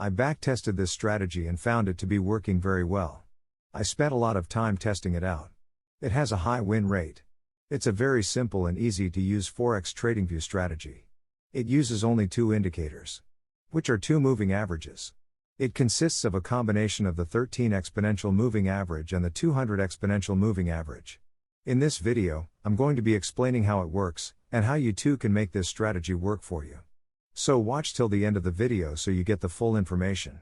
I backtested this strategy and found it to be working very well. I spent a lot of time testing it out. It has a high win rate. It's a very simple and easy to use Forex Tradingview strategy. It uses only two indicators, which are two moving averages. It consists of a combination of the 13 exponential moving average and the 200 exponential moving average. In this video, I'm going to be explaining how it works, and how you too can make this strategy work for you. So watch till the end of the video so you get the full information.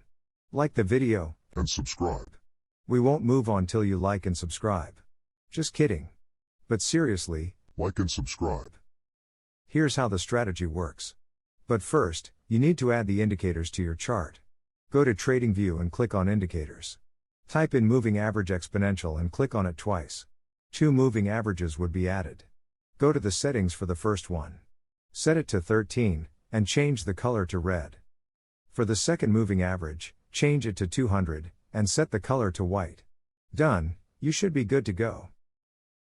Like the video, and subscribe. We won't move on till you like and subscribe. Just kidding. But seriously, Like and subscribe. Here's how the strategy works. But first, you need to add the indicators to your chart. Go to Tradingview and click on Indicators. Type in Moving Average Exponential and click on it twice. Two moving averages would be added. Go to the settings for the first one. Set it to 13, and change the color to red. For the second moving average, change it to 200, and set the color to white. Done, you should be good to go.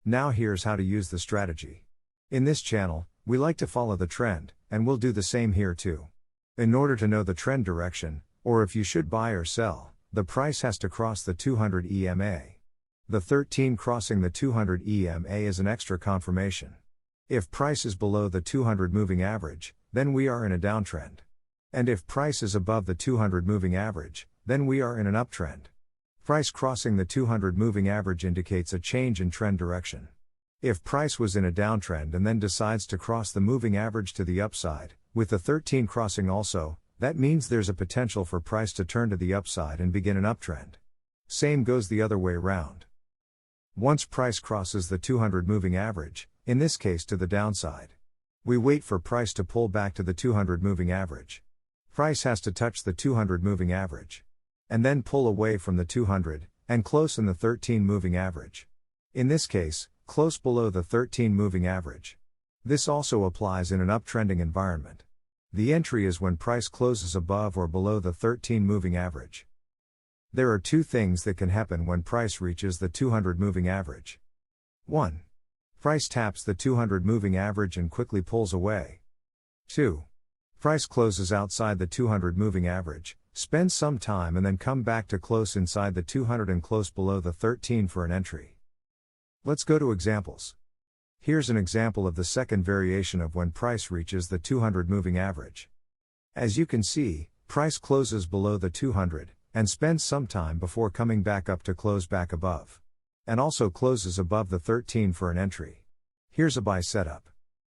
Now here's how to use the strategy. In this channel, we like to follow the trend, and we'll do the same here too. In order to know the trend direction, or if you should buy or sell, the price has to cross the 200 EMA. The 13 crossing the 200 EMA is an extra confirmation. If price is below the 200 moving average, then we are in a downtrend. And if price is above the 200 moving average, then we are in an uptrend. Price crossing the 200 moving average indicates a change in trend direction. If price was in a downtrend and then decides to cross the moving average to the upside, with the 13 crossing also, that means there's a potential for price to turn to the upside and begin an uptrend. Same goes the other way around. Once price crosses the 200 moving average, in this case to the downside, we wait for price to pull back to the 200 moving average. Price has to touch the 200 moving average, and then pull away from the 200, and close in the 13 moving average. In this case, close below the 13 moving average. This also applies in an uptrending environment. The entry is when price closes above or below the 13 moving average. There are two things that can happen when price reaches the 200 moving average. 1. Price taps the 200 moving average and quickly pulls away. 2. Price closes outside the 200 moving average, spends some time and then come back to close inside the 200 and close below the 13 for an entry. Let's go to examples. Here's an example of the second variation of when price reaches the 200 moving average. As you can see, price closes below the 200, and spends some time before coming back up to close back above. And also closes above the 13 for an entry. Here's a buy setup.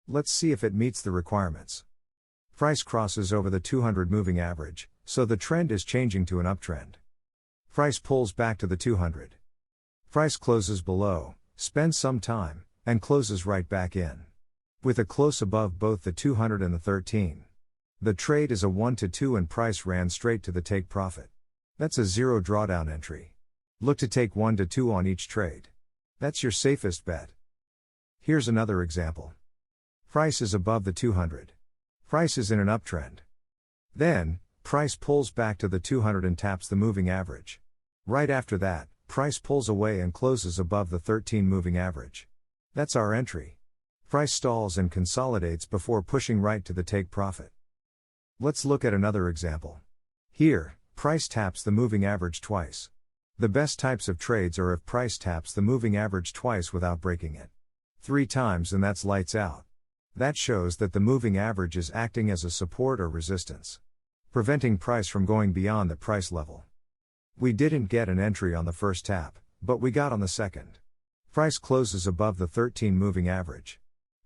Let's see if it meets the requirements. Price crosses over the 200 moving average, so the trend is changing to an uptrend. Price pulls back to the 200. Price closes below, spends some time, and closes right back in. With a close above both the 200 and the 13. The trade is a 1-to-2 and price ran straight to the take profit. That's a zero drawdown entry. Look to take 1-to-2 on each trade. That's your safest bet. Here's another example. Price is above the 200. Price is in an uptrend. Then, price pulls back to the 200 and taps the moving average. Right after that, price pulls away and closes above the 13 moving average. That's our entry. Price stalls and consolidates before pushing right to the take profit. Let's look at another example. Here, price taps the moving average twice. The best types of trades are if price taps the moving average twice without breaking it. 3 times and that's lights out. That shows that the moving average is acting as a support or resistance, preventing price from going beyond the price level. We didn't get an entry on the first tap, but we got on the second. Price closes above the 13 moving average.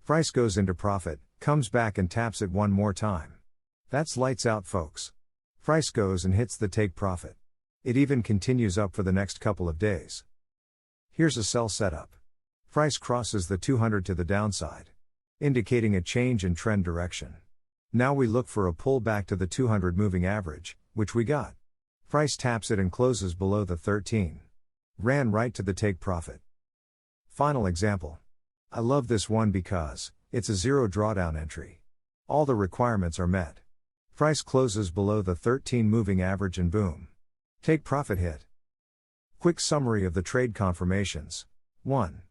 Price goes into profit, comes back and taps it one more time. That's lights out, folks. Price goes and hits the take profit. It even continues up for the next couple of days. Here's a sell setup. Price crosses the 200 to the downside, indicating a change in trend direction. Now we look for a pullback to the 200 moving average, which we got. Price taps it and closes below the 13. Ran right to the take profit. Final example. I love this one because it's a zero drawdown entry. All the requirements are met. Price closes below the 13 moving average and boom. Take profit hit. Quick summary of the trade confirmations. 1.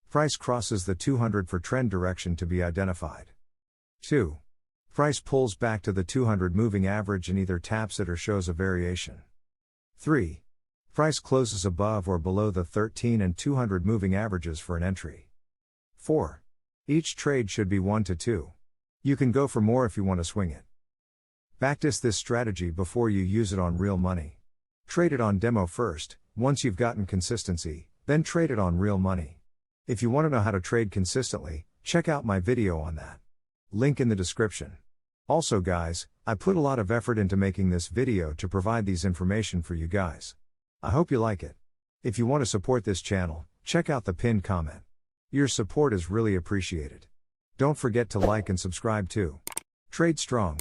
Price crosses the 200 for trend direction to be identified. 2. Price pulls back to the 200 moving average and either taps it or shows a variation. 3. Price closes above or below the 13 and 200 moving averages for an entry. 4. Each trade should be 1 to 2. You can go for more if you want to swing it. Backtest this strategy before you use it on real money. Trade it on demo first, once you've gotten consistency, then trade it on real money. If you want to know how to trade consistently, check out my video on that. Link in the description. Also guys, I put a lot of effort into making this video to provide these information for you guys. I hope you like it. If you want to support this channel, check out the pinned comment. Your support is really appreciated. Don't forget to like and subscribe too. Trade strong.